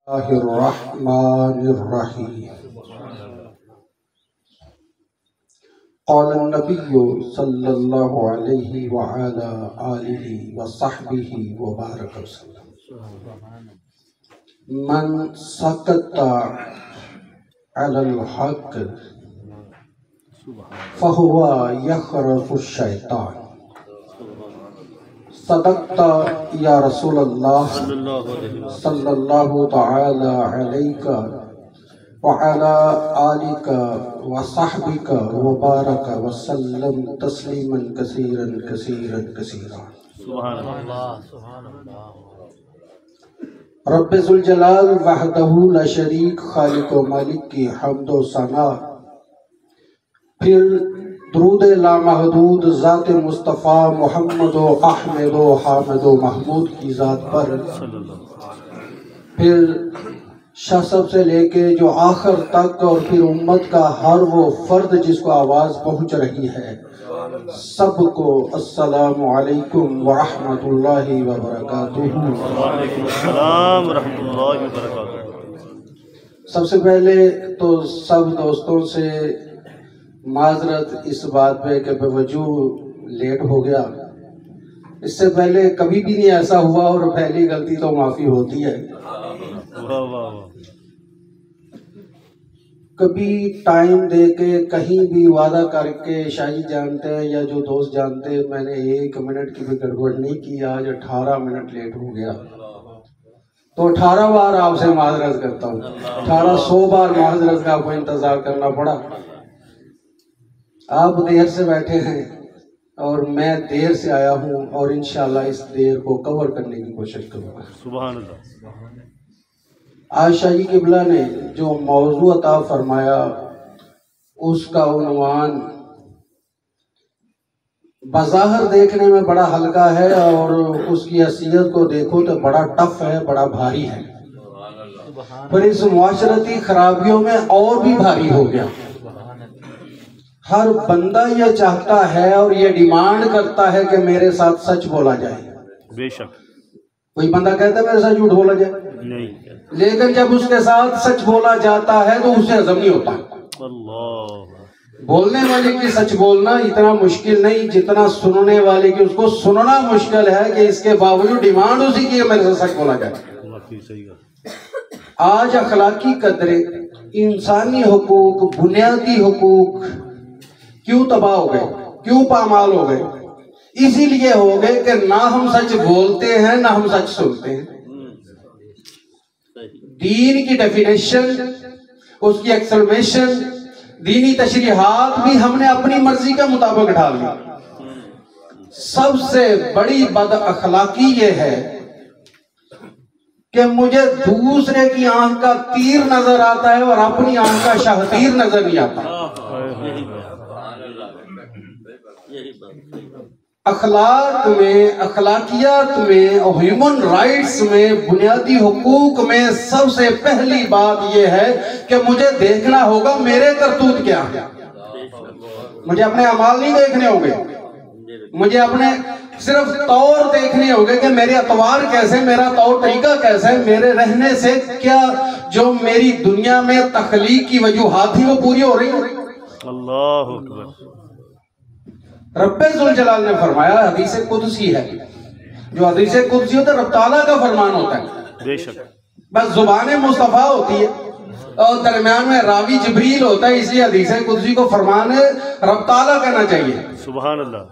اللہ الرحمن الرحیم قال النبی صلی اللہ علیہ وعلا آلہ وصحبہ وبارک وسلم من سکت علی الحق فہو یخرف الشیطان صدقت یا رسول اللہ صلی اللہ تعالی علیہ وعلا آلک وصحبک وبارک وسلم تسلیما کثیرا کثیرا کثیرا۔ سبحان اللہ سبحان اللہ۔ رب ذوالجلال وحدہ لا شریک خالق و مالک کی حمد و ثنا، پھر درود لامحدود ذات مصطفیٰ محمد و احمد و حامد و محمود کی ذات پر، پھر شاہ صاحب سے لے کے جو آخر تک، اور پھر امت کا ہر وہ فرد جس کو آواز پہنچ رہی ہے، سب کو السلام علیکم ورحمۃ اللہ وبرکاتہ۔ وعلیکم السلام ورحمۃ اللہ وبرکاتہ۔ سب سے پہلے تو سب دوستوں سے معذرت اس بات پہ کہ بے وجہ لیٹ ہو گیا۔ اس سے پہلے کبھی بھی نہیں ایسا ہوا، اور پہلی غلطی تو معافی ہوتی ہے۔ کبھی ٹائم دے کے کہیں بھی وعدہ کر کے، شاہی جانتے ہیں یا جو دوست جانتے ہیں، میں نے 1 منٹ کی بھی گڑبڑ نہیں کی۔ آج 18 منٹ لیٹ ہو گیا، تو 18 بار آپ سے معذرت کرتا ہوں، 1800 بار معذرت کا آپ کو انتظار کرنا پڑا۔ آپ دیر سے بیٹھے ہیں اور میں دیر سے آیا ہوں، اور انشاءاللہ اس دیر کو کور کرنے کی کوشش کروں گا۔ سبحان اللہ۔ آج شاہ جی قبلہ نے جو موضوع عطا فرمایا، اس کا عنوان بظاہر دیکھنے میں بڑا ہلکا ہے، اور اس کی حیثیت کو دیکھو تو بڑا ٹف ہے، بڑا بھاری ہے، پر اس معاشرتی خرابیوں میں اور بھی بھاری ہو گیا۔ ہر بندہ یہ چاہتا ہے اور یہ ڈیمانڈ کرتا ہے کہ میرے ساتھ سچ بولا جائے۔ بے شک۔ کوئی بندہ کہتا ہے میرے ساتھ جھوٹ بولا جائے نہیں، لیکن جب اس کے ساتھ سچ بولا جاتا ہے تو اسے ہضم نہیں ہوتا۔ اللہ۔ بولنے والے کی سچ بولنا اتنا مشکل نہیں جتنا سننے والے کی اس کو سننا مشکل ہے، کہ اس کے باوجود ڈیمانڈ اسی کی میرے سے سچ بولا جائے۔ صحیح ہے۔ آج اخلاقی قدریں، انسانی حقوق، بنیادی حقوق کیوں تباہ ہو گئے، کیوں پامال ہو گئے؟ اسی لیے ہو گئے کہ نہ ہم سچ بولتے ہیں، نہ ہم سچ سنتے ہیں۔ دین کی ڈیفینیشن، اس کی ایکسلمیشن، دینی تشریحات بھی ہم نے اپنی مرضی کے مطابق ڈھال لی۔ سب سے بڑی بد اخلاقی یہ ہے کہ مجھے دوسرے کی آنکھ کا تیر نظر آتا ہے اور اپنی آنکھ کا شاہ تیر نظر نہیں آتا۔ اخلاق میں، اخلاقیات میں، ہیومن رائٹس میں، بنیادی حقوق میں سب سے پہلی بات یہ ہے کہ مجھے دیکھنا ہوگا میرے کرتوت کیا ہے۔ مجھے اپنے اعمال نہیں دیکھنے ہوں گے، مجھے اپنے صرف طور دیکھنے ہوگے کہ میرے اطوار کیسے، میرا طور طریقہ کیسا ہے، میرے رہنے سے کیا جو میری دنیا میں تخلیق کی وجوہات تھی وہ پوری ہو رہی ہیں۔ اللہ اکبر۔ رب ذوالجلال نے فرمایا، حدیث قدسی ہے، جو حدیث قدسی ہوتا ہے رب تعالیٰ کا فرمان ہوتا ہے، بے شک۔ بس زبان مصطفیٰ ہوتی ہے اور درمیان میں راوی جبریل ہوتا ہے، اس لیے حدیث قدسی کو فرمان رب تعالیٰ کہنا چاہیے۔ سبحان اللہ۔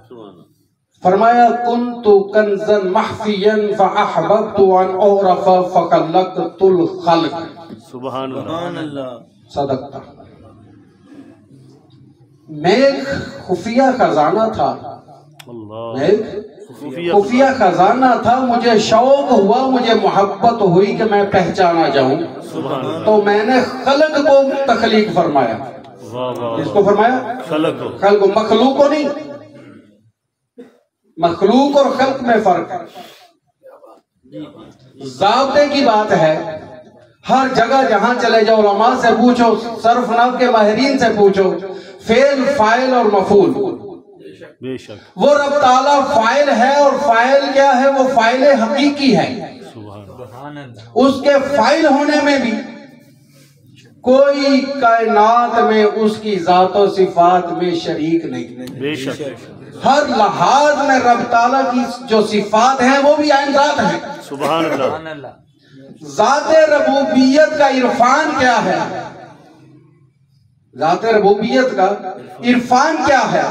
فرمایا کنت کنزا مخفیا فاحببت ان اعرف فخلقت الخلق۔ سبحان اللہ۔ صدقتا۔ میں ایک خفیہ خزانہ تھا، میں ایک خفیہ خزانہ تھا، مجھے شوق ہوا، مجھے محبت ہوئی کہ میں پہچانا جاؤں، تو میں نے خلق کو تخلیق فرمایا۔ اس کو فرمایا خلق، مخلوق کو نہیں۔ مخلوق اور خلق میں فرق ہے، ضابطے کی بات ہے۔ ہر جگہ جہاں چلے جاؤ، علماء سے پوچھو، صرف نحو کے ماہرین سے پوچھو، فعل، فاعل اور مفعول، بے شک وہ رب تعالیٰ فاعل ہے، اور فاعل کیا ہے؟ وہ فاعل حقیقی ہے۔ اس کے فائل ہونے میں بھی کوئی کائنات میں اس کی ذات و صفات میں شریک نہیں. بے شک. ہر لحاظ میں رب تعالیٰ کی جو صفات ہیں وہ بھی عین ذات ہیں. سبحان اللہ. ذات ربوبیت کا عرفان کیا ہے؟ ذات ربوبیت کا عرفان کیا ہے؟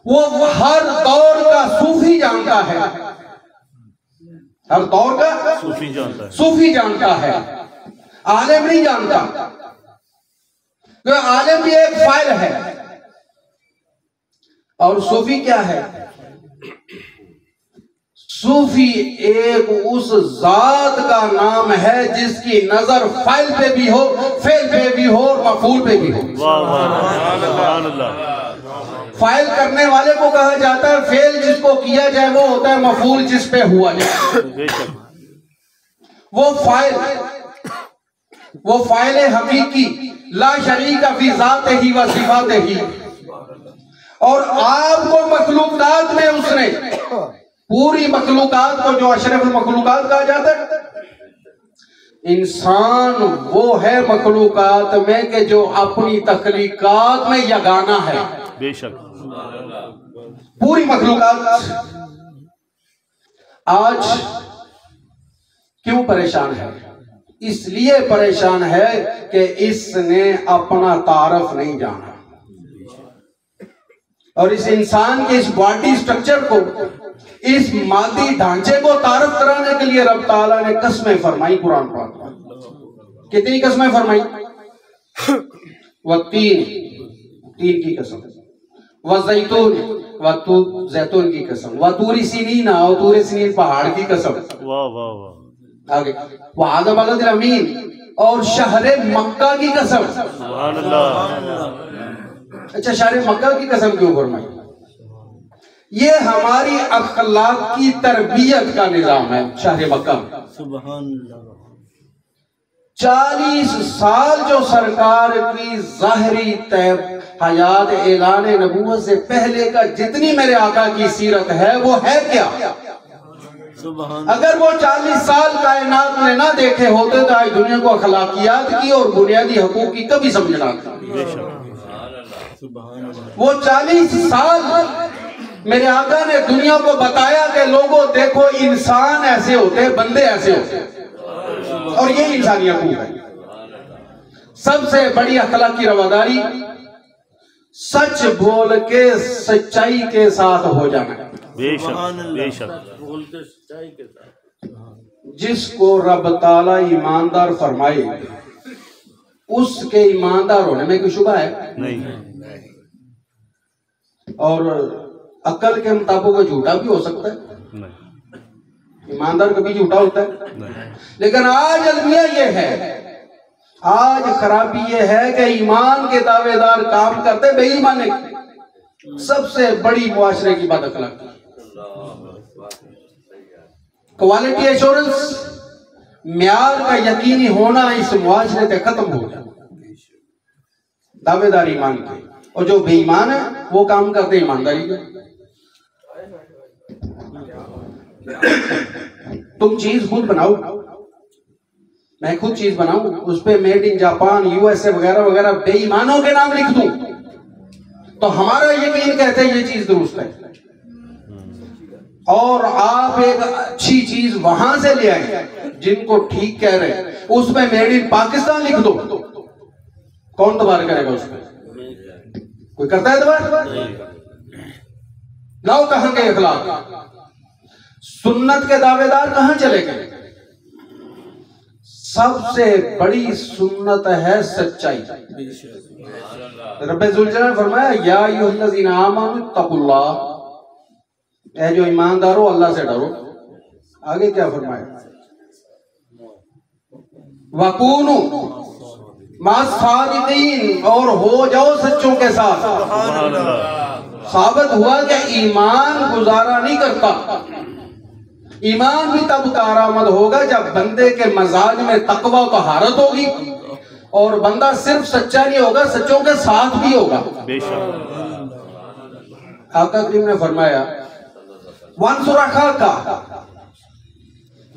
وہ ہر دور کا صوفی جانتا ہے. ہر دور کا صوفی جانتا ہے، عالم نہیں جانتا. عالم بھی ایک فائل ہے، اور صوفی کیا ہے؟ صوفی ایک اس ذات کا نام ہے جس کی نظر فائل پہ بھی ہو، فعل پہ بھی ہو، اور مفعول پہ بھی ہو. سبحان اللہ. فائل کرنے والے کو کہا جاتا ہے، فعل جس کو کیا جائے وہ ہوتا ہے، مفعول جس پہ ہوا جائے. وہ فائل حقیقی لا شریک فی ذاتہ و صفاتہ. اور آپ کو مخلوقات میں اس نے پوری مخلوقات کو، جو اشرف المخلوقات کہا جاتا ہے، انسان وہ ہے مخلوقات میں کہ جو اپنی تخلیقات میں یگانہ ہے. بے شک. پوری مخلوقات آج کیوں پریشان ہے؟ اس لیے پریشان ہے کہ اس نے اپنا تعارف نہیں جانا، اور اس انسان کے اس باڈی سٹرکچر کو، اس مادی ڈھانچے کو تعارف کرانے کے لیے رب تعالیٰ نے قسمیں فرمائی. قرآن پاک کتنی قسمیں فرمائی؟ تین کی قسم، وَالزَّيْتُونِ زیتون کی قسم، وَطُورِ سِنِينَ اور طور سنین پہاڑ کی قسم. آگے وَهَذَا الْبَلَدِ الْأَمِينَ اور شہر مکہ کی قسم. سبحان اللہ. اچھا، شہر مکہ کی قسم کیوں فرمائی؟ یہ ہماری اخلاق کی تربیت کا نظام ہے. شہر مکہ سبحان اللہ. 40 سال جو سرکار کی ظاہری حیات اعلان نبوت سے پہلے کا جتنی میرے آقا کی سیرت ہے وہ ہے کیا؟ اگر وہ 40 سال کائنات میں نہ دیکھے ہوتے تو آج دنیا کو اخلاقیات کی اور بنیادی حقوق کی کبھی سمجھنا تھا. وہ 40 سال میرے آقا نے دنیا کو بتایا کہ لوگوں دیکھو انسان ایسے ہوتے ہیں، بندے ایسے ہوتے ہیں، اور یہ انسانی حقوق ہے. سب سے بڑی اخلاقی رواداری سچ بول کے سچائی کے ساتھ ہو جانا. بے شک. بے شک. جس کو رب تعالیٰ ایماندار فرمائے اس کے ایماندار ہونے میں کوئی شبہ ہے نہیں. اور عقل کے مطابق وہ جھوٹا بھی ہو سکتا ہے. ایماندار کبھی جھوٹا ہوتا ہے. لیکن آج المیہ یہ ہے، آج خرابی یہ ہے کہ ایمان کے دعوے دار کام کرتے بے ایمان نہیں. سب سے بڑی معاشرے کی بات اخلاقی. کوالٹی ایشورنس، معیار کا یقینی ہونا اس معاشرے سے ختم ہو گیا. دعوے دار ایمان کے، اور جو بے ایمان ہے وہ کام کرتے ایمانداری کے. تم چیز خود بناؤ، میں خود چیز بناؤں، اس پہ میڈ ان جاپان، USA وغیرہ وغیرہ بے ایمانوں کے نام لکھ دوں تو ہمارا یقین کہتے ہیں یہ چیز درست ہے. اور آپ ایک اچھی چیز وہاں سے لے آئیں جن کو ٹھیک کہہ رہے ہیں، اس میں میڈ ان پاکستان لکھ دو، کون تبار کرے گا اس میں؟ کوئی کرتا ہے تبار؟ لاؤ کہاں کے اخلاق؟ سنت کے دعوے دار کہاں چلے گئے؟ سب سے بڑی سنت ہے سچائی. رب ذوالجلال نے فرمایا یا ایھا الذین آمنوا اتقوا اللہ، اے جو ایماندار ہو اللہ سے ڈرو. آگے کیا فرمایا؟ وَكُونُوا مَعَ الصَّادِقِينَ اور ہو جاؤ سچوں کے ساتھ. ثابت ہوا کہ ایمان گزارا نہیں کرتا. ایمان بھی تب کارآمد ہوگا جب بندے کے مزاج میں تقوی و طہارت ہوگی، اور بندہ صرف سچا نہیں ہوگا، سچوں کے ساتھ بھی ہوگا. بے شک. آقا کریم نے فرمایا وَانْصُرْ أَخَاكَ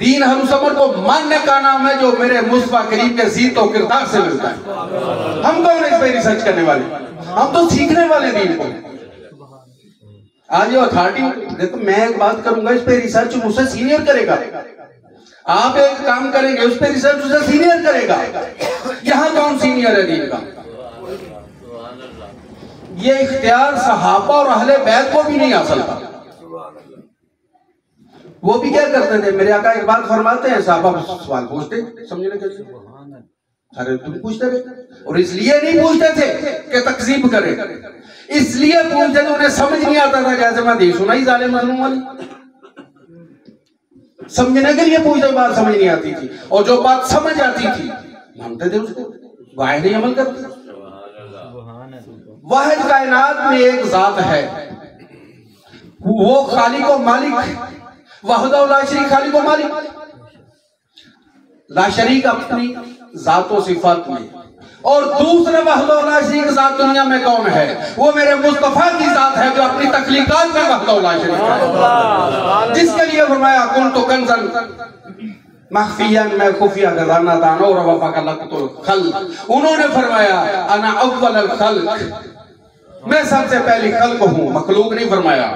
دین حروس عمر کو ماننے کا نام ہے جو میرے مصطفیٰ کریم کے ذات و کردار سے ملتا ہے. ہم کون اس پہ ریسرچ کرنے والے؟ ہم تو سیکھنے والے دین کو. آج یہ اتھارٹی دیکھو، میں ایک بات کروں گا، اس پہ ریسرچ مجھ سے سینئر کرے گا. آپ ایک کام کریں گے، اس پہ ریسرچ مجھ سے سینئر کرے گا. یہاں کون سینئر ہے دین کا؟ یہ اختیار صحابہ اور اہل بیت کو بھی نہیں حاصل تھا. وہ بھی کیا کرتے تھے؟ میرے آقا ایک بات فرماتے ہیں، صحابہ سوال پوچھتے سمجھنے کے لیے. ارے تم پوچھتے رہے، اور اس لیے نہیں پوچھتے تھے کہ تکذیب کرے، اس لیے پوچھتے تھے انہیں سمجھ نہیں آتا تھا. جیسے میں دیکھ سنا ہی ظالم مظلوم والی، سمجھنے کے لیے پوچھتے، بات سمجھ نہیں آتی تھی. اور جو بات سمجھ آتی تھی مانتے تھے اس کو، واحد نہیں عمل کرتے. واحد کائنات میں ایک ذات ہے، وہ خالق و مالک، وحدہ لا شریک، خالق و مالک لا شریک اپنی ذات و صفات میں. اور دوسرے وحدہ لا شریک ذات دنیا میں کون ہے؟ وہ میرے مصطفیٰ کی ذات ہے جو اپنی تخلیقات میں وحدہ لا شریک ہے، جس کے لیے فرمایا کنت کنزا مخفیا، میں خفیہ خزانہ دانا اور وفقلقت الخلق. انہوں نے فرمایا انا اول الخلق، میں سب سے پہلی خلق ہوں، مخلوق نہیں فرمایا.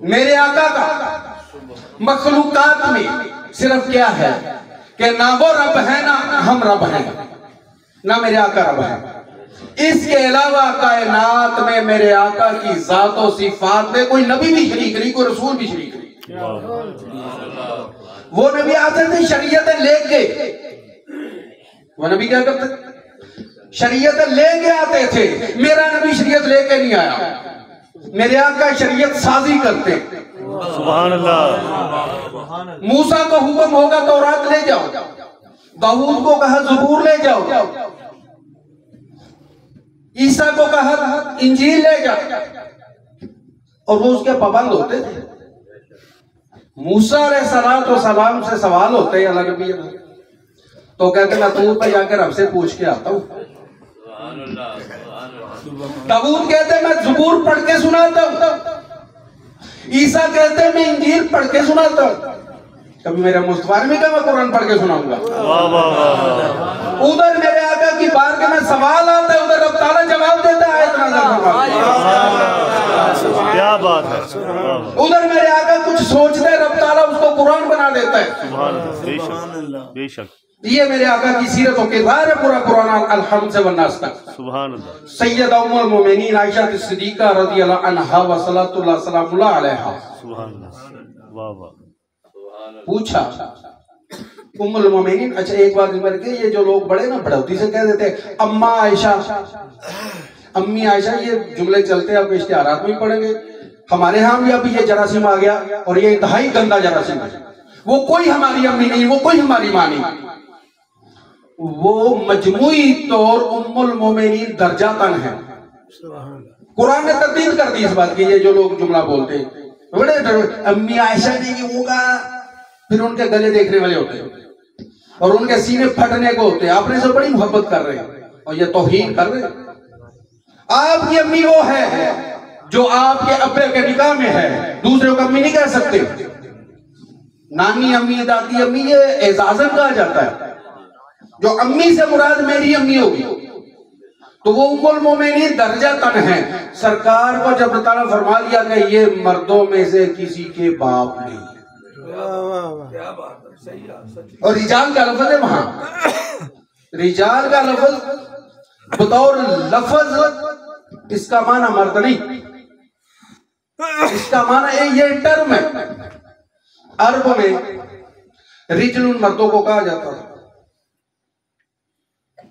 میرے آقا کا مخلوقات میں صرف کیا ہے کہ نہ وہ رب ہے نہ ہم رب ہیں، نہ میرے آقا رب ہے. اس کے علاوہ کائنات میں میرے آقا کی ذات و صفات میں کوئی نبی بھی شریک نہیں، کوئی رسول بھی شریک نہیں. وہ نبی آتے تھے شریعت لے کے، وہ نبی کیا کرتے تھے؟ شریعت لے کے آتے تھے. میرا نبی شریعت لے کے نہیں آیا، میرے آقا شریعت سازی کرتے. سبحان اللہ. موسیٰ کو حکم ہوگا تورات لے جاؤ، داؤد کو کہا زبور لے جاؤ، عیسیٰ کو کہا انجیل لے جاؤ، اور وہ اس کے پابند ہوتے تھے. موسیٰ علیہ السلام سے سوال ہوتے ہیں اللہ نبی تو کہتے ہیں میں طور پہ جا کے رب سے پوچھ کے آتا ہوں. داؤد کہتے ہیں میں زبور پڑھ کے سناتا ہوں، عیسیٰ کہتے ہیں میں انجیل پڑھ کے سناتا ہوں. کبھی میرے مصطفیٰ نے کہا میں قرآن پڑھ کے سناؤں گا. ادھر میرے آقا کی بار کے میں سوال آتا ہے، ادھر رب تعالیٰ جواب دیتا ہے. آیت نازل فرماتا ہے، کیا بات ہے. ادھر میرے آقا کچھ سوچتے ہیں، رب تعالیٰ اس کو قرآن بنا دیتا ہے. سبحان اللہ. بے شک یہ میرے آقا کی سیرت و کردار ہے پورا قرآن الحمد سے والناس تک. سبحان اللہ. سیدہ ام المومنین عائشہ صدیقہ رضی اللہ عنہا و صلاۃ اللہ سلام اللہ علیہا. سبحان اللہ. واہ واہ. پوچھا ام المومنین، اچھا ایک بات اس کے، یہ جو لوگ بڑے نا بڑھوتی سے کہہ دیتے اماں عائشہ، امی عائشہ، یہ جملے چلتے ہیں، آپ اشتہارات میں پڑھیں گے. ہمارے ہاں بھی اب یہ جراثیم آ گیا، اور یہ انتہائی گندا جراثیم ہے. وہ کوئی ہماری امی نہیں، وہ کوئی ہماری ماں نہیں، وہ مجموعی طور ام المومنین درجاتن ہے. قرآن نے تردید کر دی اس بات کی. یہ جو لوگ جملہ بولتے ہیں بڑے امی عائشہ نے یہ ہوگا، پھر ان کے گلے دیکھنے والے ہوتے ہیں اور ان کے سینے پھٹنے کو ہوتے ہیں. آپ نے سے بڑی محبت کر رہے ہیں اور یہ توہین کر رہے ہیں. آپ کی امی وہ ہے جو آپ کے ابے کے نکاح میں ہے، دوسرے کو امی نہیں کہہ سکتے. نانی امی، دادی امی، یہ اعزازن کہا جاتا ہے. جو امی سے مراد میری امی ہوگی تو وہ ام المومنین درجہ تن ہے. سرکار کو جب تعالیٰ فرما دیا کہ یہ مردوں میں سے کسی کے باپ نہیں، اور رجال کا لفظ ہے وہاں، رجال کا لفظ بطور لفظ اس کا معنی مرد نہیں، اس کا معنی ہے یہ ٹرم ہے. عرب میں رجل مردوں کو کہا جاتا ہے.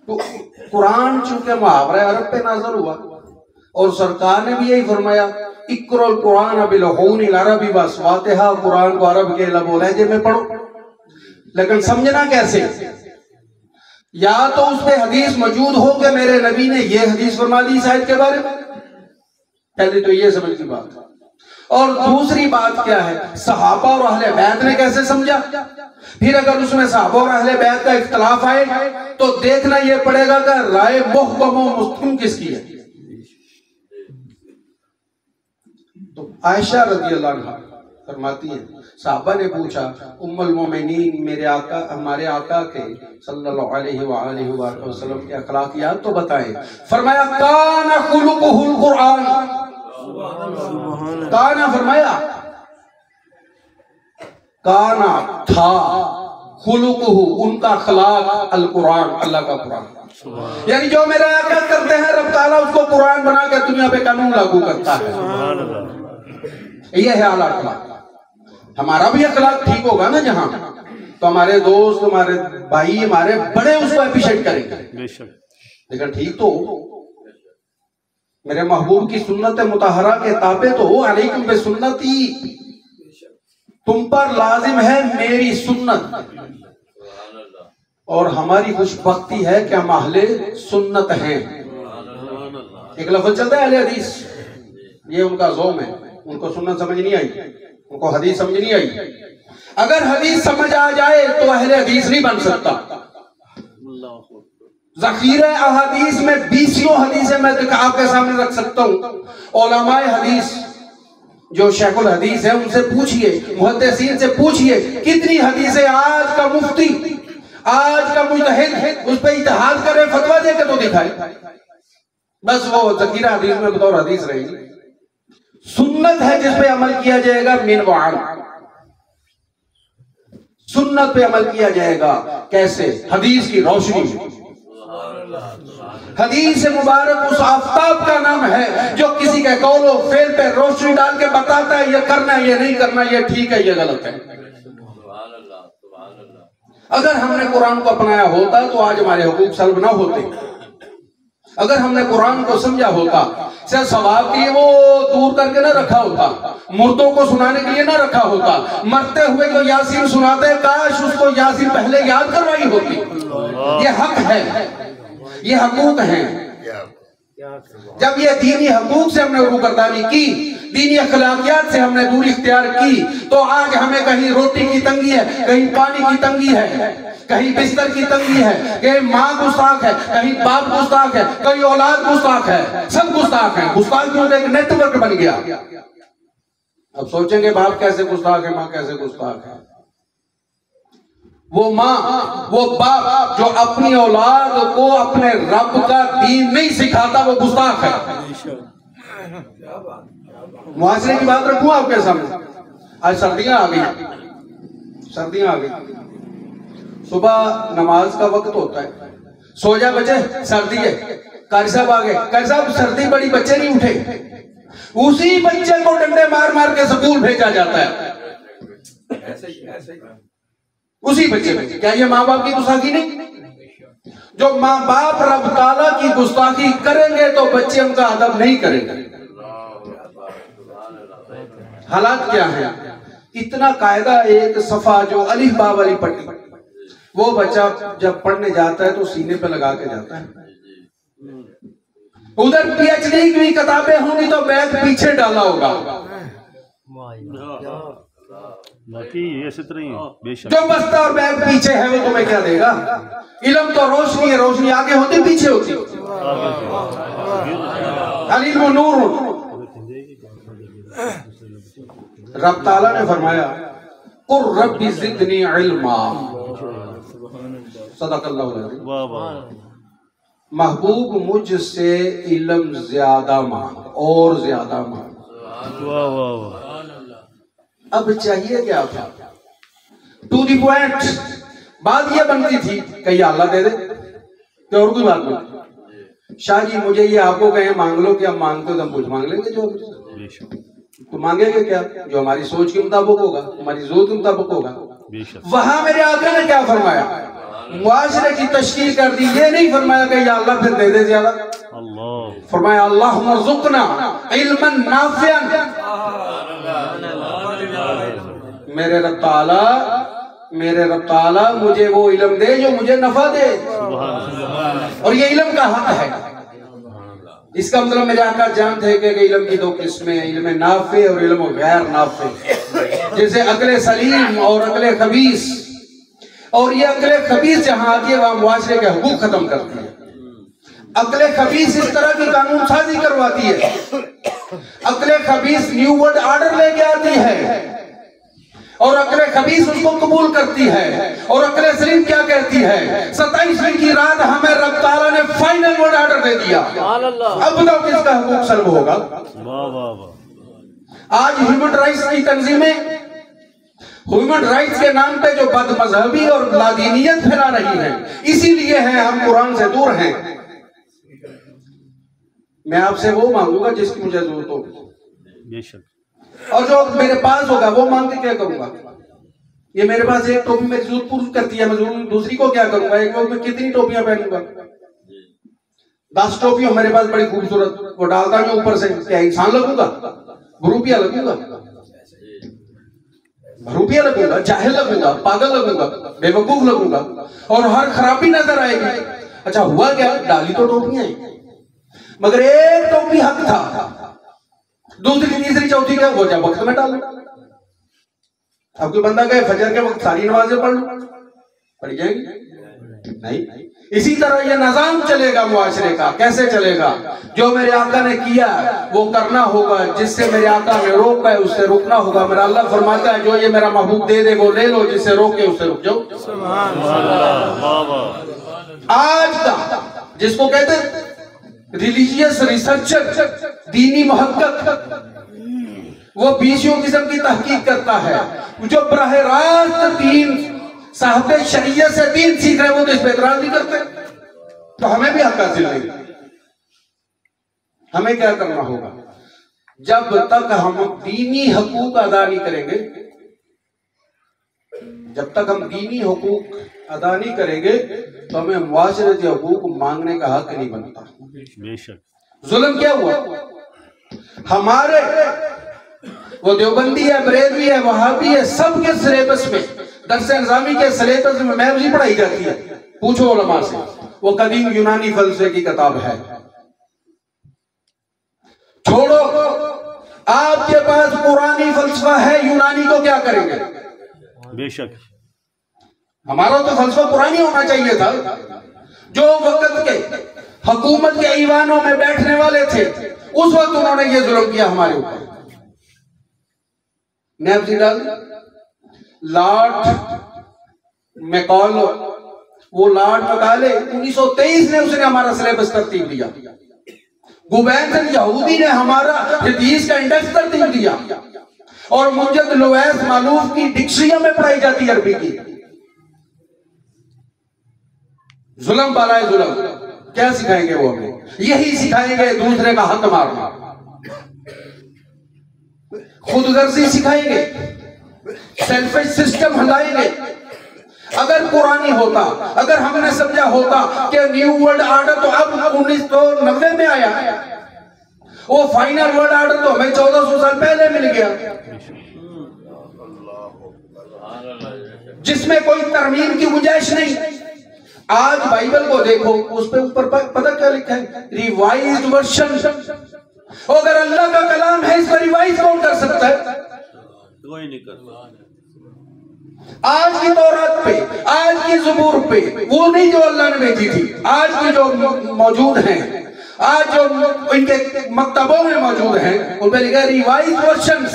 تو قرآن چونکہ محاورہ عرب پہ نازل ہوا اور سرکار نے بھی یہی فرمایا اقرؤ القرآن بلحون العرب واصواتها، قرآن کو عرب کے لب و لہجے میں پڑھو. لیکن سمجھنا کیسے؟ یا تو اس پہ حدیث موجود ہو کہ میرے نبی نے یہ حدیث فرما دی اس آیت کے بارے میں، پہلے تو یہ سمجھ کی بات. اور دوسری بات کیا ہے، صحابہ اور اہل بیت نے کیسے سمجھا. پھر اگر اس میں صحابہ اور اہل بیت کا اختلاف آئے تو دیکھنا یہ پڑے گا کہ رائے محکم و مستقیم کس کی ہے. تو عائشہ رضی اللہ عنہ فرماتی ہیں صحابہ نے پوچھا ام المومنین میرے آقا ہمارے آقا کے صلی اللہ علیہ وآلہ وسلم کے اخلاقیات تو بتائیں. فرمایا کان خلقہ القرآن. کانا فرمایا کانا تھا خلقہ ان کا اخلاق القرآن اللہ کا قرآن. یعنی جو میرے آقا کرتے ہیں رب تعالیٰ اس کو قرآن بنا کے دنیا پہ قانون لاگو کرتا ہے. یہ ہے اعلیٰ اخلاق. ہمارا بھی اخلاق ٹھیک ہوگا نا جہاں تو ہمارے دوست ہمارے بھائی ہمارے بڑے اس کو اپریشیٹ کریں گے. لیکن ٹھیک تو میرے محبوب کی سنت مطہرہ کے تابع تو ہو. علیکم بسنتی تم پر لازم ہے میری سنت. اور ہماری خوش بختی ہے کہ ہم اہل سنت ہیں. ایک لفظ چلتا ہے اہل حدیث یہ ان کا ذوم ہے. ان کو سنت سمجھ نہیں آئی ان کو حدیث سمجھ نہیں آئی. اگر حدیث سمجھ آ جائے تو اہل حدیث نہیں بن سکتا. ذخیرہ احادیث میں 20 حدیثیں میں آپ کے سامنے رکھ سکتا ہوں. علماء حدیث جو شیخ الحدیث ہیں ان سے پوچھئے محدثین سے پوچھئے کتنی حدیثیں آج کا مفتی آج کا مجتہد اس پہ اجتہاد کرے فتویٰ دے کے تو دکھائے. بس وہ ذخیرہ حدیث میں بطور حدیث رہی. سنت ہے جس پہ عمل کیا جائے گا من وعن. سنت پہ عمل کیا جائے گا کیسے؟ حدیث کی روشنی میں. حدیث مبارک اس آفتاب کا نام ہے جو کسی کے قول و فعل پہ روشنی ڈال کے بتاتا ہے یہ کرنا ہے یہ نہیں کرنا یہ ٹھیک ہے یہ غلط ہے. اگر ہم نے قرآن کو اپنایا ہوتا تو آج ہمارے حقوق سلب نہ ہوتے. اگر ہم نے قرآن کو سمجھا ہوتا صرف ثواب کے لیے وہ دور کر کے نہ رکھا ہوتا مردوں کو سنانے کے لیے نہ رکھا ہوتا. مرتے ہوئے جو یاسین سناتے کاش اس کو یاسین پہلے یاد کروائی ہوتی. یہ حق ہے یہ حقوق ہیں. جب یہ دینی حقوق سے ہم نے روگردانی کی دینی اخلاقیات سے ہم نے دوری اختیار کی تو آج ہمیں کہیں روٹی کی تنگی ہے کہیں پانی کی تنگی ہے کہیں بستر کی تنگی ہے کہیں ماں گستاخ ہے کہیں باپ گستاخ ہے کہیں اولاد گستاخ ہے. سب گستاخ ہیں. گستاخیوں کا ایک نیٹ ورک بن گیا. اب سوچیں گے باپ کیسے گستاخ ہے ماں کیسے گستاخ ہے. وہ ماں وہ باپ جو اپنی اولاد کو اپنے رب کا دین نہیں سکھاتا وہ گستاخ ہے. معاشرے کی بات رکھوں آپ کے سامنے. آج سردیاں آ گئی صبح نماز کا وقت ہوتا ہے. سو جا بچے سردی ہے. قاری صاحب آگے قاری صاحب سردی بڑی بچے نہیں اٹھے. اسی بچے کو ڈنڈے مار مار کے سکول بھیجا جاتا ہے. اسی بچے میں کیا یہ ماں باپ کی گستاخی نہیں؟ جو ماں باپ رب تعالیٰ کی گستاخی کریں گے تو بچے ان کا ادب نہیں کریں گے. حالات کیا ہے؟ اتنا قاعدہ ایک صفحہ جو الف با والی پٹی وہ بچہ جب پڑھنے جاتا ہے تو سینے پہ لگا کے جاتا ہے. ادھر پی ایچ ڈی کی کتابیں ہوں گی تو بیگ پیچھے ڈالا ہوگا. جو بستہ اور بیگ پیچھے ہے وہ تمہیں کیا دے گا؟ علم تو روشنی ہے. روشنی آگے ہوتی پیچھے ہوتی. علم و نور. رب تعالیٰ نے فرمایا قُلْ رَبِّ زِدْنِي عِلْمًا. صدق اللہ العظیم. محبوب مجھ سے علم زیادہ مانگ اور زیادہ مانگ. اب چاہیے کیا تھا؟ To the point. بات یہ بنتی تھی کہ یا اللہ دے دے کہ اور کوئی بات نہیں. شاہ جی مجھے یہ آپ کو کہیں مانگ لو کہ ہم مانگتے تو ہم کچھ مانگ لیں گے. جو تو مانگیں گے کیا جو ہماری سوچ کے مطابق ہوگا ہماری ضرورت کے مطابق ہوگا. وہاں میرے آقا نے کیا فرمایا؟ معاشرے کی تشکیل کر دی. یہ نہیں فرمایا کہ یا اللہ پھر دے دے زیادہ. فرمایا اللہم ارزقنا علما نافعا. میرے رب تعالیٰ مجھے وہ علم دے جو مجھے نفع دے. اور یہ علم کا حق ہے. اس کا مطلب میرے آقا جانتے کہ علم کی 2 قسمیں علم نافع اور علم غیر نافع. جیسے عقل سلیم اور عقل خبیث. اور یہ عقل خبیث جہاں آتی ہے وہاں معاشرے کے حقوق ختم کرتی ہے. عقل خبیث اس طرح کی قانون سازی کرواتی ہے. عقل خبیث نیو ورلڈ آرڈر لے کے آتی ہے اور عقل خبیث اس کو قبول کرتی ہے. اور عقل سلیم کیا کہتی ہے؟ 27ویں کی رات ہمیں رب تعالیٰ نے فائنل ورڈ آرڈر دے دیا. اب بتاؤ کس کا حقوق سلب ہوگا؟ واہ واہ واہ. آج ہیومن رائٹس کی تنظیمیں ہیومن رائٹس کے نام پہ جو بد مذہبی اور لادینیت پھیلا رہی ہیں، اسی لیے ہیں ہم قرآن سے دور ہیں. میں آپ سے وہ مانگوں گا جس کی مجھے ضرورت ہو، بے شک. اور جو میرے پاس ہوگا وہ مانگ کے کیا کروں گا؟ یہ میرے پاس ایک ٹوپی میری ضرورت پوری کرتی ہے، میں دوسری کو کیا کروں گا؟ ایک وقت میں کتنی ٹوپیاں پہنوں گا؟ 10 ٹوپیاں میرے پاس بڑی خوبصورت، وہ ڈالتا میں اوپر سے، کیا انسان لگوں گا؟ بھروپیا لگوں گا؟ بھروپیا لگوں گا؟ جاہل لگوں گا؟ پاگل لگوں گا؟ بے وقوف لگوں گا؟ اور ہر خرابی نظر آئے گی. اچھا ہوا کیا؟ ڈالی تو ٹوپیاں ہیں، مگر ایک ٹوپی حق تھا، دوسری تیسری چوتھی کیا؟ وہ جب وقت میں ڈالو. اب کوئی بندہ کہے فجر کے وقت ساری نمازیں پڑھ لوں، پڑھ جائیں گی؟ نہیں. اسی طرح یہ نظام چلے گا معاشرے کا. کیسے چلے گا؟ جو میرے آقا نے کیا وہ کرنا ہوگا، جس سے میرے آقا نے روکا ہے اس سے رکنا ہوگا. میرا اللہ فرماتا ہے جو یہ میرا محبوب دے دے وہ لے لو، جس سے روکے اس سے رک جاؤ. سبحان اللہ. واہ واہ. آج کا جس کو کہتے ہیں ریلیجیس ریسرچر، دینی محقق، وہ 20 قسم کی تحقیق کرتا ہے. جو براہ راست دین صاحب شریعت سے دین سیکھ رہے ہیں وہ تو اس پہ اعتراض نہیں کرتے. تو ہمیں بھی حق حاصل نہیں. ہمیں کیا کرنا ہوگا؟ جب تک ہم دینی حقوق ادا نہیں کریں گے، جب تک ہم دینی حقوق ادا نہیں کریں گے تو ہمیں معاشرتی حقوق مانگنے کا حق نہیں بنتا. بے شک. ظلم کیا ہوا؟ ہمارے وہ دیوبندی ہے، بریلوی ہے، وہابی ہے، سب کے سلیبس میں، درس نظامی کے سلیبس میں محض ہی پڑھائی جاتی ہے. پوچھو علماء سے، وہ قدیم یونانی فلسفے کی کتاب ہے. چھوڑو، آپ کے پاس قرآنی فلسفہ ہے، یونانی کو کیا کریں گے؟ بے شک. ہمارا تو فلسفہ قرآنی ہونا چاہیے تھا. جو وقت کے حکومت کے ایوانوں میں بیٹھنے والے تھے اس وقت انہوں نے یہ ظلم کیا ہمارے اوپر. نیپسی ڈال لارڈ میکال، وہ لارڈ مکالے 1923 نے اس نے ہمارا سلیبس ترتیب دیا. گوبینسن یہودی نے ہمارا حدیث کا انڈیکس ترتیب دیا. اور منجد لویس معلوف کی ڈکشنریاں میں پڑھائی جاتی ہے عربی کی. ظلم بالائے ظلم کیا سکھائیں گے وہ ہمیں؟ یہی سکھائیں گے دوسرے کا حق مارنا، خود غرضی سکھائیں گے، سیلفش سسٹم ہلائیں گے. اگر قرآنی ہوتا، اگر ہم نے سمجھا ہوتا کہ نیو ورلڈ آرڈر تو اب 1990 میں آیا، وہ فائنل ورلڈ آرڈر تو ہمیں 1400 سال پہلے مل گیا، جس میں کوئی ترمیم کی گنجائش نہیں. آج بائبل کو دیکھو، اس پہ اوپر پتہ کیا لکھا ہے؟ Revised version. اگر اللہ کا کلام ہے اس کا ریوائز کون کر سکتا ہے؟ کوئی نہیں کرتا. آج کی تورات پہ، آج کی زبور پہ، وہ نہیں جو اللہ نے بھیجی تھی، آج کی جو موجود ہیں، آج جو ان کے مکتبوں میں موجود ہیں، ان پہ لکھا ہے ریوائزڈ ورشن،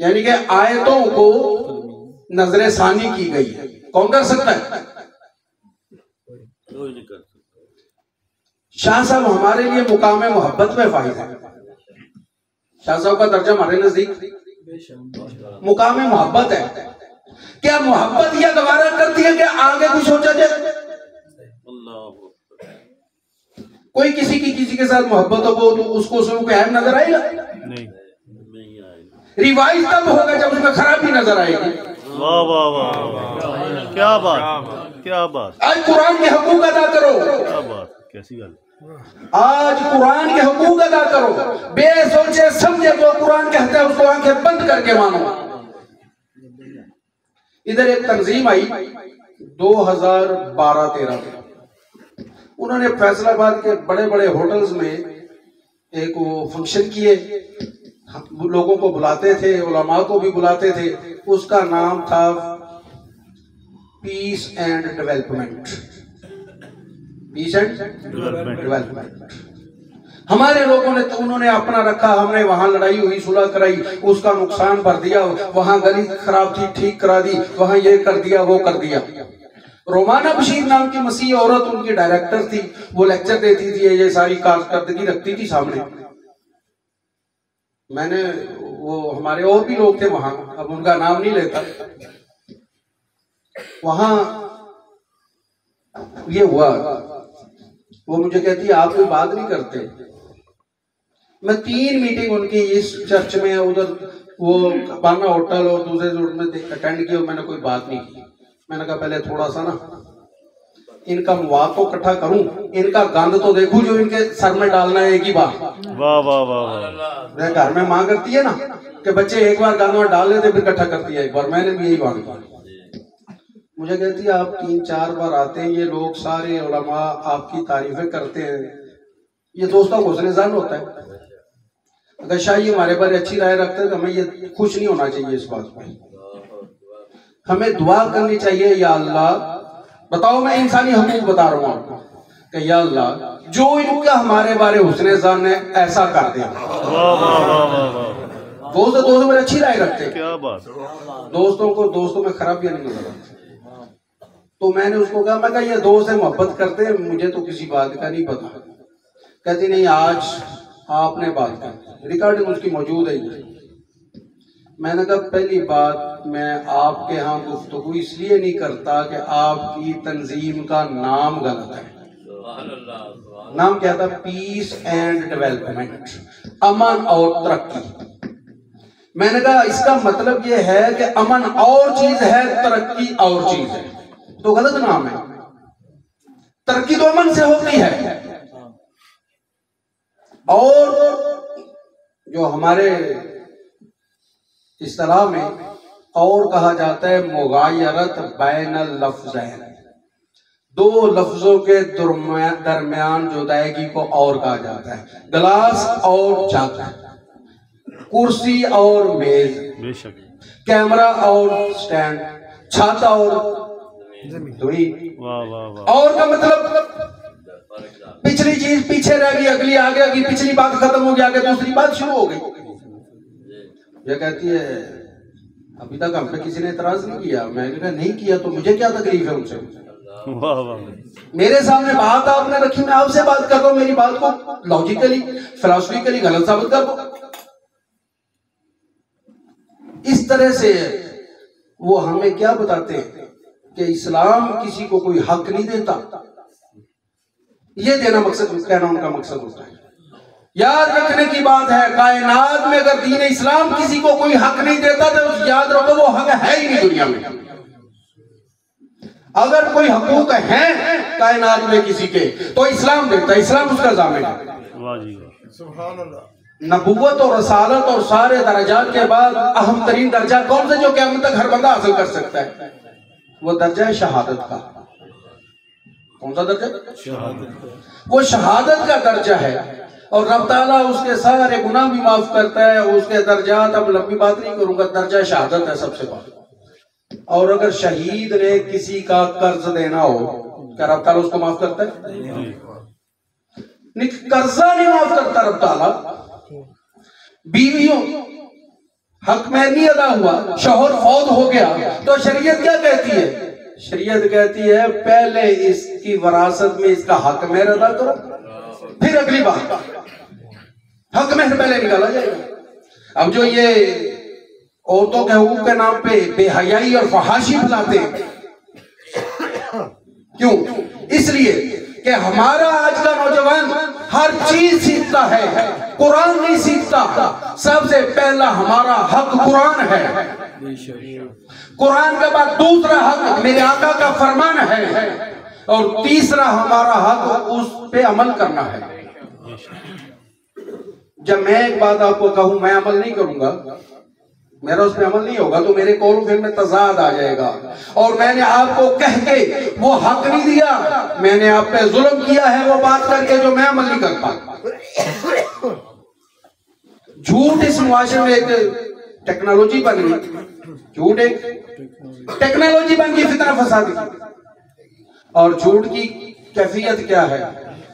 یعنی کہ آیتوں کو نظر ثانی کی گئی ہے. کون کر سکتا ہے؟ کوئی نہیں کرتا. شاہ صاحب ہمارے لیے مقام محبت میں فائز ہے. شاہ صاحب کا درجہ ہمارے نزدیک مقام محبت ہے. کیا محبت یہ گوارا کرتی ہے کہ آگے کچھ سوچا جائے؟ کوئی کسی کے ساتھ محبت ہو تو اس کو کوئی عیب نظر آئے گا؟ نہیں آئے گا. ریوائز تب ہوگا جب اس میں خرابی نظر آئے گی. واہ واہ واہ. کیا بات، کیا بات. آج قرآن کے حقوق ادا کرو. کیا بات، کیسی گل. آج قرآن کے حقوق ادا کرو. بے سوچے سمجھے جو قرآن کہتا ہے اس کو آنکھیں بند کر کے مانو. ادھر ایک تنظیم آئی 2012-13 میں، انہوں نے فیصل آباد کے بڑے بڑے ہوٹلز میں ایک وہ فنکشن کیے، لوگوں کو بلاتے تھے، علماء کو بھی بلاتے تھے. اس کا نام تھا پیس and development. Piece and development. ہمارے لوگوں نے تو انہوں نے اپنا رکھا، ہم نے وہاں لڑائی ہوئی صلح کرائی، اس کا نقصان بھر دیا، وہاں گلی خراب تھی ٹھیک کرا دی، وہاں یہ کر دیا وہ کر دیا۔ رومانہ بشیر نام کی مسیحی عورت ان کی ڈائریکٹر تھی، وہ لیکچر دیتی تھی، یہ ساری کارکردگی رکھتی تھی سامنے۔ میں نے وہ ہمارے اور بھی لوگ تھے وہاں، اب ان کا نام نہیں لیتا، وہاں یہ ہوا، وہ مجھے کہتی ہے آپ کوئی بات نہیں کرتے۔ میں 3 میٹنگ ان کی اس چرچ میں، ادھر وہ بانا ہوٹل اور دوسرے میں اٹینڈ کی، اور میں نے کوئی بات نہیں کی۔ میں نے کہا پہلے تھوڑا سا نا ان کا مواد کو اکٹھا کروں، ان کا گند تو دیکھوں جو ان کے سر میں ڈالنا ہے ایک ہی بار۔ واہ واہ واہ، میرے گھر میں ماں کرتی ہے نا کہ بچے ایک بار گند میں ڈال لیتے پھر اکٹھا کرتی ہے ایک بار، میں نے بھی یہی مانگا۔ مجھے کہتی ہے آپ 3-4 بار آتے ہیں، یہ لوگ سارے علماء آپ کی تعریفیں کرتے ہیں، یہ دوستوں کو حسن ظن ہوتا ہے، اگر شاید یہ ہمارے بارے اچھی رائے رکھتے ہیں تو ہمیں یہ خوش نہیں ہونا چاہیے اس بات پہ۔ ہمیں دعا کرنی چاہیے، یا اللہ بتاؤ، میں انسانی حقوق بتا رہا ہوں آپ کو، کہ یا اللہ جو ان کا ہمارے بارے حسن ظن ہے ایسا کر دے۔ دوستوں میں اچھی رائے رکھتے ہیں، کیا بات، دوستوں میں خرابیاں نہیں نظر آتی۔ تو میں نے اس کو کہا یہ دوست سے محبت کرتے ہیں، مجھے تو کسی بات کا نہیں پتا۔ کہتی نہیں آج آپ نے بات کی، ریکارڈنگ اس کی موجود ہے۔ میں نے کہا پہلی بات میں آپ کے ہاں گفتگو اس لیے نہیں کرتا کہ آپ کی تنظیم کا نام غلط ہے۔ نام کیا تھا؟ پیس اینڈ ڈیولپمنٹ، امن اور ترقی۔ میں نے کہا اس کا مطلب یہ ہے کہ امن اور چیز ہے، ترقی اور چیز ہے، تو غلط نام ہے۔ ترقی تو امن سے ہوتی ہے، اور جو ہمارے اصطلاح میں اور کہا جاتا ہے مغایرت بین اللفظین، 2 لفظوں کے درمیان جدائیگی کو اور کہا جاتا ہے، گلاس اور جگ، کرسی اور میز، بے شک، کیمرہ اور سٹینڈ، چھاتا اور دوئی۔ واہ واہ واہ، اور کا مطلب پچھلی چیز پیچھے رہ گئی، اگلی آگے آگئی، پچھلی بات ختم ہو گیا، آگے دوسری بات شروع ہو گئی۔ یہ کہتی ہے ابھی تک ہم پہ کسی نے اعتراض نہیں کیا۔ میں نے کہا نہیں کیا تو مجھے کیا تکلیف ہے ان سے؟ واہ واہ، میرے سامنے بات آپ نے رکھی، میں آپ سے بات کر رہا ہوں، میری بات کو لاجیکلی فلسفیکلی غلط ثابت کر دو۔ اس طرح سے وہ ہمیں کیا بتاتے ہیں کہ اسلام کسی کو کوئی حق نہیں دیتا، یہ دینا مقصد، کہنا ان کا مقصد ہوتا ہے۔ یاد رکھنے کی بات ہے، کائنات میں اگر دین اسلام کسی کو کوئی حق نہیں دیتا تو یاد رکھو وہ حق ہے ہی نہیں دنیا میں۔ اگر کوئی حقوق ہیں کائنات میں کسی کے تو اسلام دیتا ہے، اسلام اس کا ضامن ہے۔ واہ جی واہ، سبحان اللہ۔ نبوت اور رسالت اور سارے درجات کے بعد اہم ترین درجہ کون سے جو قیامت تک ہر بندہ حاصل کر سکتا ہے؟ وہ درجہ ہے شہادت کا۔ کون سا درجہ؟ شہادت۔ وہ شہادت کا درجہ ہے، اور رب تعالیٰ اس کے سارے گناہ بھی معاف کرتا ہے، اس کے درجات، اب لمبی بات نہیں کروں گا، درجہ شہادت ہے سب سے بات۔ اور اگر شہید نے کسی کا قرض دینا ہو، کیا رب تعالیٰ اس کو معاف کرتا ہے؟ قرضہ نہیں معاف کرتا رب تعالیٰ۔ بیویوں حق میں نہیں ادا ہوا، شوہر فوت ہو گیا، تو شریعت کیا کہتی ہے؟ شریعت کہتی ہے پہلے اس کی وراثت میں اس کا حق مہر ادا کرو، پھر اگلی بات حق مہر پہلے نکالا جائے گا۔ اب جو یہ عورتوں کے حقوق کے نام پہ بے حیائی اور فحاشی پھیلاتے ہیں، کیوں؟ اس لیے کہ ہمارا آج کا نوجوان ہر چیز سیکھتا ہے، قرآن نہیں سیکھتا۔ سب سے پہلا ہمارا حق قرآن ہے، قرآن کے بعد دوسرا حق میرے آقا کا فرمان ہے، اور تیسرا ہمارا حق اس پہ عمل کرنا ہے۔ جب میں ایک بات آپ کو کہوں میں عمل نہیں کروں گا، میرا اس پہ عمل نہیں ہوگا، تو میرے قول و فعل میں تضاد آ جائے گا، اور میں نے آپ کو کہہ کے وہ حق نہیں دیا، میں نے آپ پہ ظلم کیا ہے وہ بات کر کے جو میں عمل نہیں کرتا۔ جھوٹ اس معاشرے میں ایک ٹیکنالوجی بن گئی، جھوٹ ایک ٹیکنالوجی بن گئی فتنہ فساد کی۔ اور جھوٹ کی کیفیت کیا ہے؟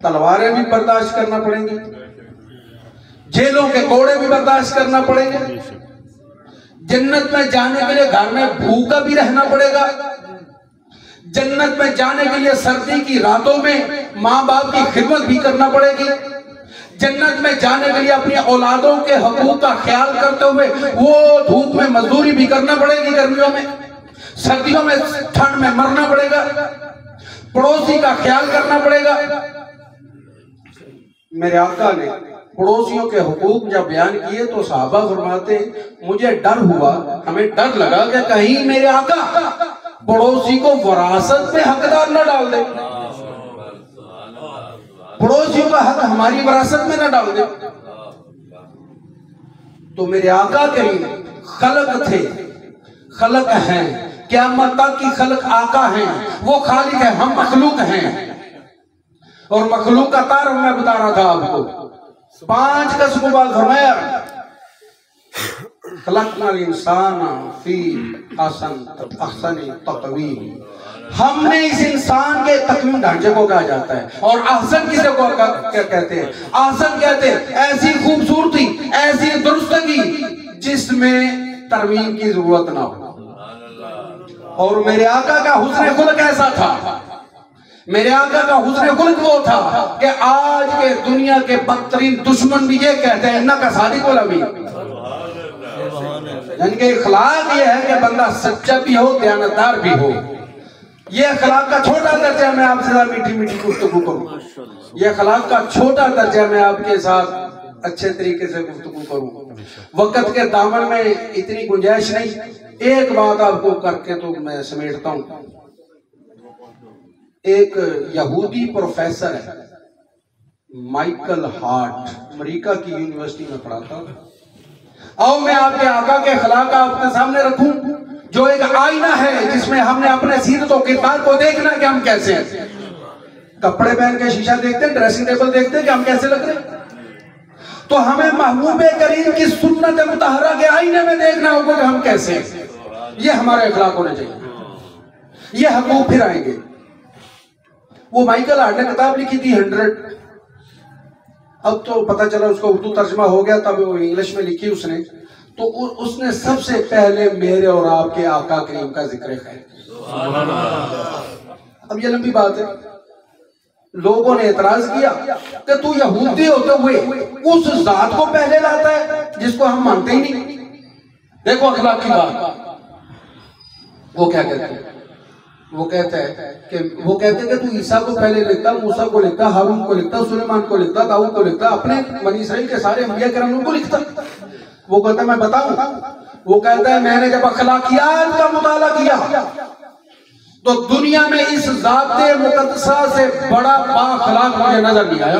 تلواریں بھی برداشت کرنا پڑیں گی، جیلوں کے کوڑے بھی برداشت کرنا پڑیں گے، جنت میں جانے کے لیے گھر میں بھوکا بھی رہنا پڑے گا، جنت میں جانے کے لیے سردی کی راتوں میں ماں باپ کی خدمت بھی کرنا پڑے گی، جنت میں جانے کے لیے اپنی اولادوں کے حقوق کا خیال کرتے ہوئے وہ دھوپ میں مزدوری بھی کرنا پڑے گی، گرمیوں میں، سردیوں میں ٹھنڈ میں مرنا پڑے گا، پڑوسی کا خیال کرنا پڑے گا۔ میرے آقا نے پڑوسیوں کے حقوق جب بیان کیے تو صحابہ فرماتے ہیں مجھے ڈر ہوا، ہمیں ڈر لگا کہ کہیں میرے آقا پڑوسی کو وراثت میں حقدار نہ ڈال دے، پڑوسیوں کا حق ہماری وراثت میں نہ ڈال دے۔ تو میرے آقا کریم خلق تھے، خلق ہیں، قیامت تک کی خلق آقا ہیں، وہ خالق ہے، ہم مخلوق ہیں۔ اور مخلوق کا تعارف میں بتا رہا تھا آپ کو، 5 قسم کو بعد فرمایا خلقنا الانسان فی احسن تقویم، ہم نے اس انسان کے تقویم ڈھانچے کو کہا جاتا ہے، اور احسن کسے کو کیا کہتے ہیں؟ احسن کہتے ہیں ایسی خوبصورتی، ایسی درستگی جس میں ترمیم کی ضرورت نہ ہو۔ اور میرے آقا کا حسن خلق ایسا تھا، میرے آقا کا حسن خلق وہ تھا کہ آج کے دنیا کے بدترین دشمن بھی یہ کہتے ہیں انکا صادق الامین، یعنی کہ اخلاق یہ ہے کہ بندہ سچا بھی ہو، دیانتدار بھی ہو۔ یہ اخلاق کا چھوٹا درجہ میں آپ سے میٹھی میٹھی گفتگو کروں، یہ اخلاق کا چھوٹا درجہ میں آپ کے ساتھ اچھے طریقے سے گفتگو کروں، وقت کے دامن میں اتنی گنجائش نہیں۔ ایک بات آپ کو کر کے تو میں سمیٹتا ہوں۔ ایک یہودی پروفیسر ہے مائیکل ہارٹ، امریکہ کی یونیورسٹی میں پڑھاتا۔ آؤ میں آپ کے آقا کے اخلاق آپ کے سامنے رکھوں جو ایک آئینہ ہے جس میں ہم نے اپنے سیرت و کردار کو دیکھنا کہ ہم کیسے ہیں۔ کپڑے پہن کے شیشہ دیکھتے ہیں، ڈریسنگ ٹیبل دیکھتے ہیں کہ ہم کیسے لگ رہے ہیں، تو ہمیں محبوب کریم کی سنت مطہرہ کے آئینے میں دیکھنا ہوگا کہ ہم کیسے ہیں۔ یہ ہمارے اخلاق ہونے چاہیے، یہ حقوق پھر آئیں گے۔ وہ مائیکل ہارٹ نے کتاب لکھی تھی 100، اب تو پتہ چلا اس کو اردو ترجمہ ہو گیا، تب وہ انگلش میں لکھی اس نے، تو اس نے سب سے پہلے میرے اور آپ کے آقا کریم کا ذکر خیر۔ اب یہ لمبی بات ہے، لوگوں نے اعتراض کیا کہ تو یہودی ہوتے ہوئے اس ذات کو پہلے لاتا ہے جس کو ہم مانتے ہی نہیں۔ دیکھو اخلاق کی بات، وہ کیا کہتے ہیں؟ وہ کہتے ہیں کہ تو عیسیٰ کو پہلے لکھتا، موسیٰ کو لکھتا، ہارون کو لکھتا، سلیمان کو لکھتا، داؤد کو لکھتا، اپنے بنی اسرائیل کے سارے انبیاء کرام کو لکھتا۔ وہ کہتا ہے میں بتاؤں، وہ کہتا ہے میں نے جب اخلاقیات کا مطالعہ کیا تو دنیا میں اس ذات مقدسہ سے بڑا بااخلاق مجھے نظر نہیں آیا۔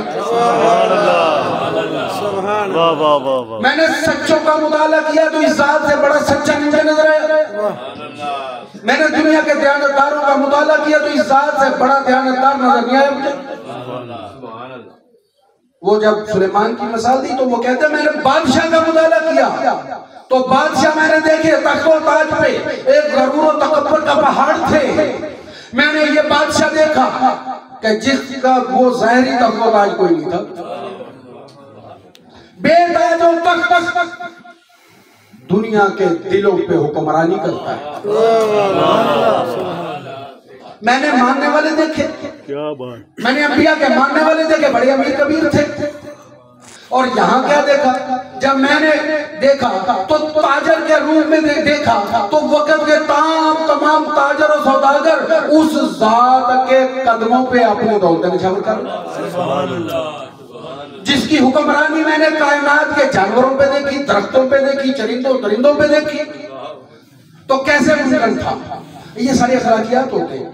میں نے سچوں کا مطالعہ کیا تو اس ذات سے بڑا سچا مجھے نظر آیا۔ میں نے دنیا کے دیانتداروں کا مطالعہ کیا تو اس ذات سے بڑا دیانتدار نظر نہیں آیا مجھے۔ وہ جب سلیمان کی مثال دی تو وہ کہتے ہیں میں نے بادشاہ کا مطالعہ کیا تو بادشاہ میں نے دیکھے تخت و تاج پہ ایک غرور و تکبر کا پہاڑ تھے۔ میں نے یہ بادشاہ دیکھا کہ جس کا وہ ظاہری تخت و تاج کوئی نہیں تھا، بے تاج و تخت دنیا کے دلوں پہ حکمرانی کرتا ہے۔ میں نے ماننے والے دیکھے، میں نے انبیاء کے ماننے والے دیکھے، بڑے امیر کبیر تھے۔ اور یہاں کیا دیکھا؟ جب میں نے دیکھا تو تاجر کے روح میں دیکھا تو وقت کے تمام تاجر و سوداگر اس ذات کے قدموں پہ اپنے دولت نچھاور کر، جس کی حکمرانی میں نے کائنات کے جانوروں پہ دیکھی، درختوں پہ دیکھی، چرندوں درندوں پہ دیکھی، تو کیسے ممکن تھا؟ یہ ساری اخلاقیات ہوتے ہیں۔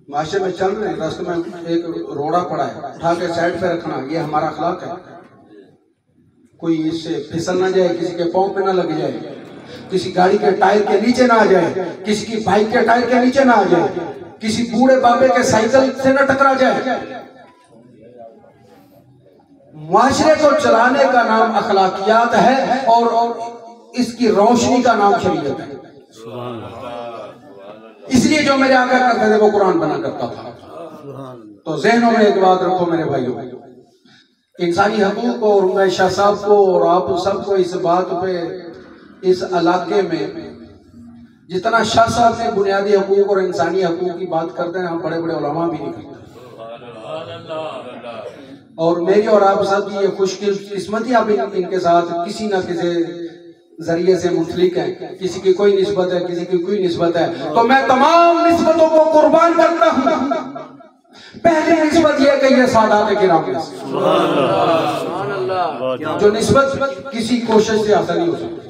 معاشرے میں چل رہے ہیں، راستے میں ایک روڑا پڑا ہے، اٹھا کے سائڈ پہ رکھنا، یہ ہمارا اخلاق ہے۔ کوئی اس سے پھسل نہ جائے، کسی کے پاؤں پہ نہ لگ جائے، کسی گاڑی کے ٹائر کے نیچے نہ آ جائے، کسی کی بائک کے ٹائر کے نیچے نہ آ جائے، کسی بوڑھے بابے کے سائیکل سے نہ ٹکرا جائے۔ معاشرے کو چلانے کا نام اخلاقیات ہے اور اس کی روشنی کا نام شریعت ہے۔ اس لیے جو میرے آقا کرتے تھے وہ قرآن بنا کرتا تھا، تو ذہنوں میں ایک بات رکھو میرے بھائیوں، انسانی حقوق اور میں شاہ صاحب کو اور آپ سب کو اس بات پہ اس علاقے میں جتنا شاہ صاحب نے بنیادی حقوق اور انسانی حقوق کی بات کرتے ہیں، ہم بڑے بڑے علماء بھی نہیں کرتے. اور میری اور آپ سب کی یہ خوش قسمتی آپ ان کے ساتھ کسی نہ کسی ذریعے سے منسلک ہیں. کسی کی کوئی نسبت ہے، کسی کی کوئی نسبت ہے، تو میں تمام نسبتوں کو قربان کرتا ہوں. پہلی نسبت یہ کہ یہ سادات کرام میں سے جو نسبت کسی کوشش سے حاصل نہیں ہو سکتی.